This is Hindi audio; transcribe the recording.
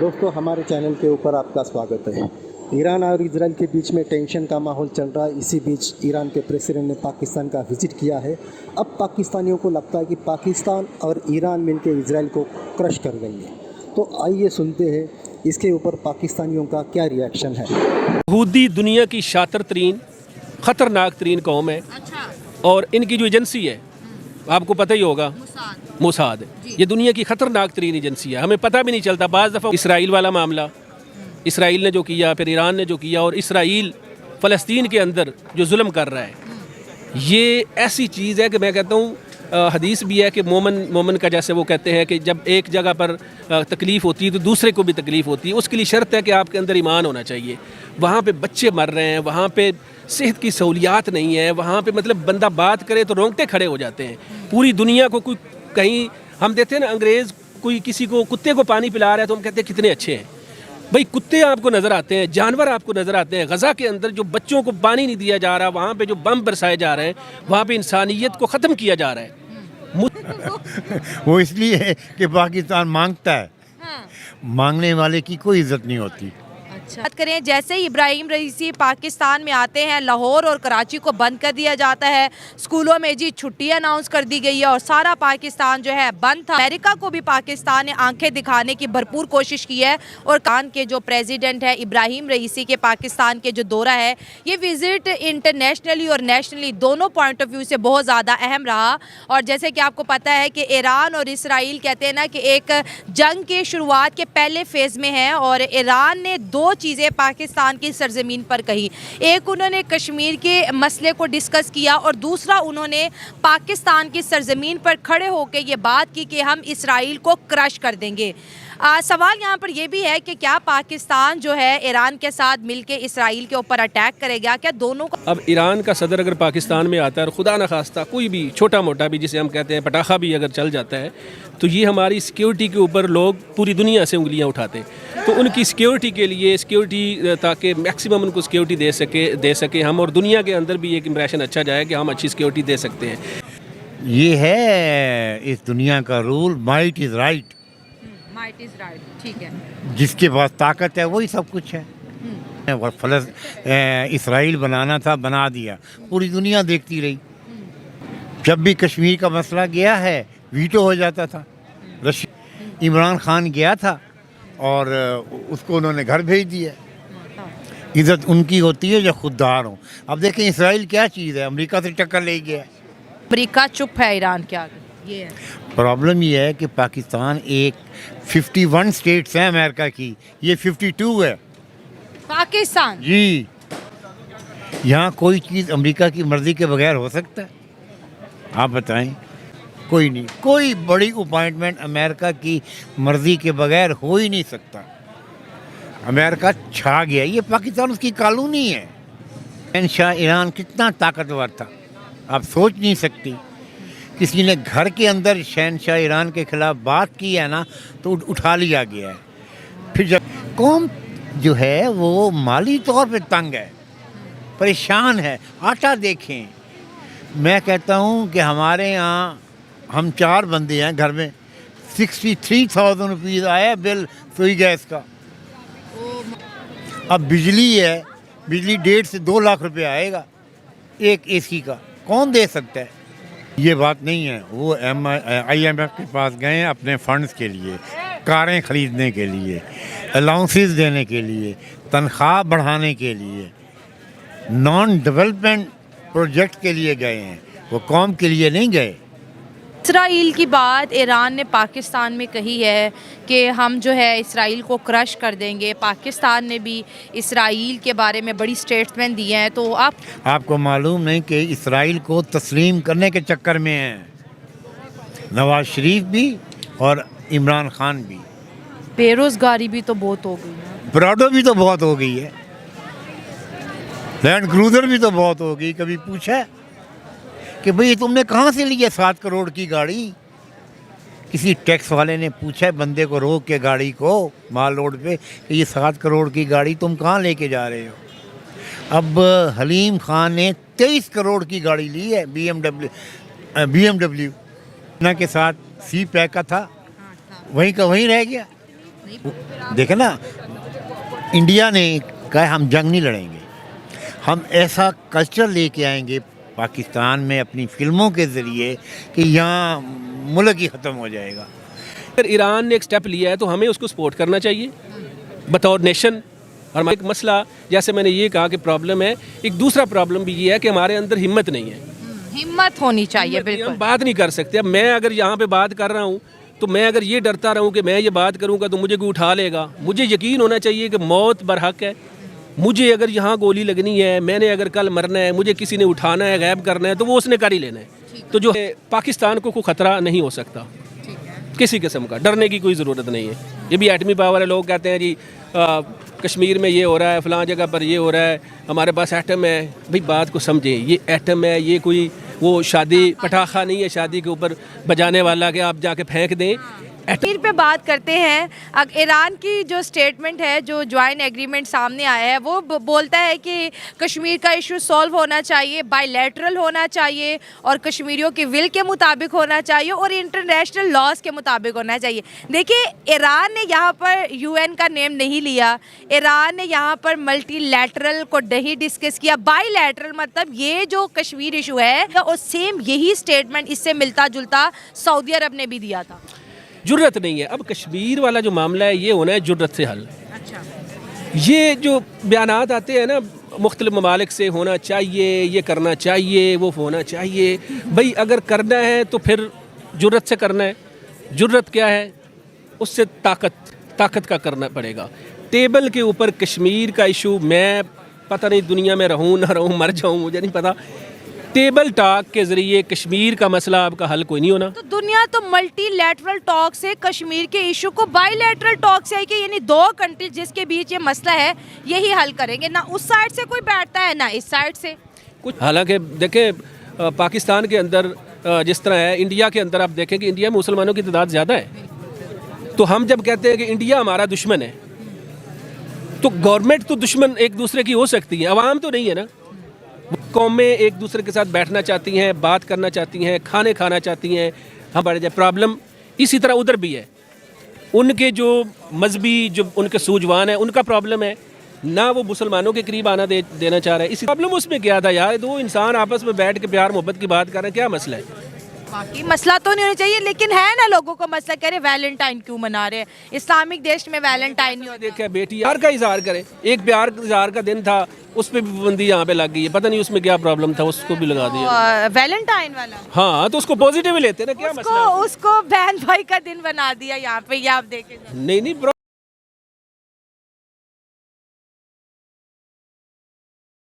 दोस्तों हमारे चैनल के ऊपर आपका स्वागत है। ईरान और इजराइल के बीच में टेंशन का माहौल चल रहा है। इसी बीच ईरान के प्रेसिडेंट ने पाकिस्तान का विजिट किया है। अब पाकिस्तानियों को लगता है कि पाकिस्तान और ईरान मिलकर इजराइल को क्रश कर देंगे। तो आइए सुनते हैं इसके ऊपर पाकिस्तानियों का क्या रिएक्शन है। यहूदी दुनिया की शातिर तरीन ख़तरनाक तरीन कौम है। और इनकी जो एजेंसी है आपको पता ही होगा, मोसाद। ये दुनिया की ख़तरनाक तरीन एजेंसी है। हमें पता भी नहीं चलता। बाज़ दफ़ा इसराइल वाला मामला, इसराइल ने जो किया, फिर ईरान ने जो किया, और इसराइल फ़लस्तीन के अंदर जो जुल्म कर रहा है, ये ऐसी चीज़ है कि मैं कहता हूँ, हदीस भी है कि मोमन का, जैसे वो कहते हैं कि जब एक जगह पर तकलीफ़ होती है तो दूसरे को भी तकलीफ़ होती है। उसके लिए शर्त है कि आपके अंदर ईमान होना चाहिए। वहाँ पे बच्चे मर रहे हैं, वहाँ पे सेहत की सहूलियात नहीं है, वहाँ पे मतलब बंदा बात करे तो रोंगटे खड़े हो जाते हैं। पूरी दुनिया को कोई कहीं हम देते हैं ना, अंग्रेज़ कोई किसी को कुत्ते को पानी पिला रहा है तो हम कहते हैं कितने अच्छे हैं। भाई कुत्ते आपको नज़र आते हैं, जानवर आपको नज़र आते हैं। गज़ा के अंदर जो बच्चों को पानी नहीं दिया जा रहा, वहाँ पे जो बम बरसाए जा रहे हैं, वहाँ पे इंसानियत को ख़त्म किया जा रहा है। वो इसलिए है कि पाकिस्तान मांगता है। हाँ। मांगने वाले की कोई इज्जत नहीं होती। अच्छा, बात करें जैसे ही इब्राहिम रईसी पाकिस्तान में आते हैं, लाहौर और कराची को बंद कर दिया जाता है। स्कूलों में जी छुट्टी अनाउंस कर दी गई है और सारा पाकिस्तान जो है बंद था। अमेरिका को भी पाकिस्तान ने आंखें दिखाने की भरपूर कोशिश की है। और कान के जो प्रेसिडेंट है इब्राहिम रईसी के पाकिस्तान के जो दौरा है, ये विजिट इंटरनेशनली और नेशनली दोनों पॉइंट ऑफ व्यू से बहुत ज़्यादा अहम रहा। और जैसे कि आपको पता है कि ईरान और इसराइल कहते हैं ना कि एक जंग के शुरुआत के पहले फेज़ में है, और ईरान ने दो चीज़ें पाकिस्तान की सरजमीन पर कही। एक, उन्होंने कश्मीर के मसले को डिस्कस किया, और दूसरा उन्होंने पाकिस्तान की सरजमीन पर खड़े होकर ये बात की कि हम इसराइल को क्रश कर देंगे। सवाल यहाँ पर यह भी है कि क्या पाकिस्तान जो है ईरान के साथ मिलकर इसराइल के ऊपर अटैक करेगा? क्या दोनों को अब ईरान का सदर अगर पाकिस्तान में आता है और खुदा न खास्ता कोई भी छोटा मोटा भी, जिसे हम कहते हैं पटाखा भी अगर चल जाता है, तो ये हमारी सिक्योरिटी के ऊपर लोग पूरी दुनिया से उंगलियां उठाते हैं। तो उनकी सिक्योरिटी के लिए, सिक्योरिटी ताकि मैक्सिमम उनको सिक्योरिटी दे सके हम, और दुनिया के अंदर भी एक इम्प्रेशन अच्छा जाए कि हम अच्छी सिक्योरिटी दे सकते हैं। ये है इस दुनिया का rule, might is right. Might is right, ठीक है। जिसके पास ताकत है वही सब कुछ है। इसराइल बनाना था, बना दिया, पूरी दुनिया देखती रही। जब भी कश्मीर का मसला गया है, वीटो हो जाता था। इमरान खान गया था और उसको उन्होंने घर भेज दिया। इज्जत उनकी होती है जो खुददार हो। अब देखें इसराइल क्या चीज़ है, अमेरिका से टक्कर ले गया। अमेरिका चुप है ईरान के आगे, ये है प्रॉब्लम ये है कि पाकिस्तान एक 51 स्टेट्स हैं अमेरिका की, ये 52 है पाकिस्तान जी। यहाँ कोई चीज़ अमेरिका की मर्ज़ी के बगैर हो सकता है? आप बताएं। कोई नहीं, कोई बड़ी अपॉइंटमेंट अमेरिका की मर्ज़ी के बगैर हो ही नहीं सकता। अमेरिका छा गया, ये पाकिस्तान उसकी कॉलोनी है। शहंशाह ईरान कितना ताकतवर था, आप सोच नहीं सकती। किसी ने घर के अंदर शहंशाह ईरान के ख़िलाफ़ बात की है ना, तो उठा लिया गया है। फिर जब कौम जो है वो माली तौर पे तंग है, परेशान है। आटा देखें, मैं कहता हूँ कि हमारे यहाँ हम 4 बंदे हैं घर में, 63,000 रुपीज़ आया बिल सुई गैस का। अब बिजली है, बिजली 1.5 से 2 लाख रुपए आएगा एक एसी का, कौन दे सकता है? ये बात नहीं है। वो IMF के पास गए अपने फंड्स के लिए, कारें ख़रीदने के लिए, अलाउंसेस देने के लिए, तनख्वाह बढ़ाने के लिए, नॉन डेवलपमेंट प्रोजेक्ट के लिए गए हैं, वो कौम के लिए नहीं गए। इसराइल की बात ईरान ने पाकिस्तान में कही है कि हम जो है इसराइल को क्रश कर देंगे। पाकिस्तान ने भी इसराइल के बारे में बड़ी स्टेटमेंट दी है। तो आपको मालूम नहीं कि इसराइल को तस्लीम करने के चक्कर में हैं नवाज शरीफ भी और इमरान खान भी। बेरोजगारी भी तो बहुत हो गई है, प्राडो भी तो बहुत हो गई है, लैंड क्रूजर भी तो बहुत हो गई। कभी पूछा कि भाई तुमने कहाँ से लिया 7 करोड़ की गाड़ी? किसी टैक्स वाले ने पूछा बंदे को रोक के गाड़ी को माल रोड पे कि ये 7 करोड़ की गाड़ी तुम कहाँ लेके जा रहे हो? अब हलीम खान ने 23 करोड़ की गाड़ी ली है, BMW ना के साथ सी पैक का था, वहीं का वहीं रह गया। देखे ना, इंडिया ने कहा हम जंग नहीं लड़ेंगे, हम ऐसा कल्चर लेके आएंगे पाकिस्तान में अपनी फिल्मों के ज़रिए कि यहाँ मुल्क ही ख़त्म हो जाएगा। अगर ईरान ने एक स्टेप लिया है तो हमें उसको सपोर्ट करना चाहिए बतौर नेशन। और हमारा एक मसला, जैसे मैंने ये कहा कि प्रॉब्लम है, एक दूसरा प्रॉब्लम भी ये है कि हमारे अंदर हिम्मत नहीं है। हिम्मत होनी चाहिए, हम बिल्कुल। बात नहीं कर सकते। अब मैं अगर यहाँ पे बात कर रहा हूँ तो मैं अगर ये डरता रहूँ कि मैं ये बात करूँगा तो मुझे कोई उठा लेगा, मुझे यकीन होना चाहिए कि मौत बरहक है। मुझे अगर यहाँ गोली लगनी है, मैंने अगर कल मरना है, मुझे किसी ने उठाना है, गायब करना है, तो वो उसने कर ही लेना है। तो जो है पाकिस्तान को कोई ख़तरा नहीं हो सकता किसी किस्म का, डरने की कोई ज़रूरत नहीं है। ये भी एटमी पावर है। लोग कहते हैं जी कश्मीर में ये हो रहा है, फ़लाँ जगह पर ये हो रहा है, हमारे पास एटम है। भाई बात को समझें, ये एटम है, ये कोई वो शादी पटाखा नहीं है शादी के ऊपर बजाने वाला कि आप जाके फेंक दें। कश्मीर पे बात करते हैं। ईरान की जो स्टेटमेंट है, जो ज्वाइंट एग्रीमेंट सामने आया है, वो बोलता है कि कश्मीर का इशू सॉल्व होना चाहिए, बायलैटरल होना चाहिए और कश्मीरियों के विल के मुताबिक होना चाहिए और इंटरनेशनल लॉज के मुताबिक होना चाहिए। देखिए, ईरान ने यहाँ पर यूएन का नेम नहीं लिया, ईरान ने यहाँ पर मल्टीलैटरल को नहीं डिस्कस किया। बायलैटरल मतलब ये जो कश्मीर इशू है, और सेम यही स्टेटमेंट इससे मिलता जुलता सऊदी अरब ने भी दिया था। जुर्रत नहीं है। अब कश्मीर वाला जो मामला है ये होना है जुर्रत से हल। अच्छा, ये जो बयानात आते हैं ना मुख्तलिफ ममालिक से, होना चाहिए, ये करना चाहिए, वो होना चाहिए। भाई अगर करना है तो फिर जुर्रत से करना है। जुर्रत क्या है? उससे ताकत का करना पड़ेगा। टेबल के ऊपर कश्मीर का इशू, मैं पता नहीं दुनिया में रहूँ ना रहूँ, मर जाऊँ, मुझे नहीं पता, टेबल टॉक के ज़रिए कश्मीर का मसला आपका हल कोई नहीं होना। तो दुनिया तो मल्टीलैटरल टॉक से कश्मीर के इशू को बायलैटरल टॉक से है कि यानी दो कंट्री जिसके बीच ये मसला है यही हल करेंगे। ना उस साइड से कोई बैठता है ना इस साइड से कुछ। हालांकि देखें पाकिस्तान के अंदर जिस तरह है, इंडिया के अंदर आप देखें कि इंडिया में मुसलमानों की तादाद ज़्यादा है। तो हम जब कहते हैं कि इंडिया हमारा दुश्मन है, तो गवर्नमेंट तो दुश्मन एक दूसरे की हो सकती है, अवाम तो नहीं है ना। कौमें एक दूसरे के साथ बैठना चाहती हैं, बात करना चाहती हैं, खाने खाना चाहती हैं। हम बढ़ जाए प्रॉब्लम इसी तरह उधर भी है। उनके जो मजहबी जो उनके सूझवान है, उनका प्रॉब्लम है ना, वो मुसलमानों के करीब आना देना चाह रहे हैं। इसी प्रॉब्लम उसमें क्या था यार, दो इंसान आपस में बैठ के प्यार मोहब्बत की बात कर रहे हैं, क्या मसला है? बाकी मसला तो नहीं होना चाहिए, लेकिन है ना लोगों को मसला, कह रहे वैलेंटाइन क्यों मना रहे हैं? इस्लामिक देश में वैलेंटाइन नहीं होता। देखा बेटी यार का इजहार करे, एक प्यार इजहार का दिन था, उस पर भी पाबंदी यहाँ पे लग गई है। पता नहीं उसमें क्या प्रॉब्लम था, उसको भी लगा दिया वैलेंटाइन वाला। हाँ, तो उसको पॉजिटिव लेते ना, क्या मसला? उसको बहन भाई का दिन बना दिया यहाँ पे, ये आप देखें। नहीं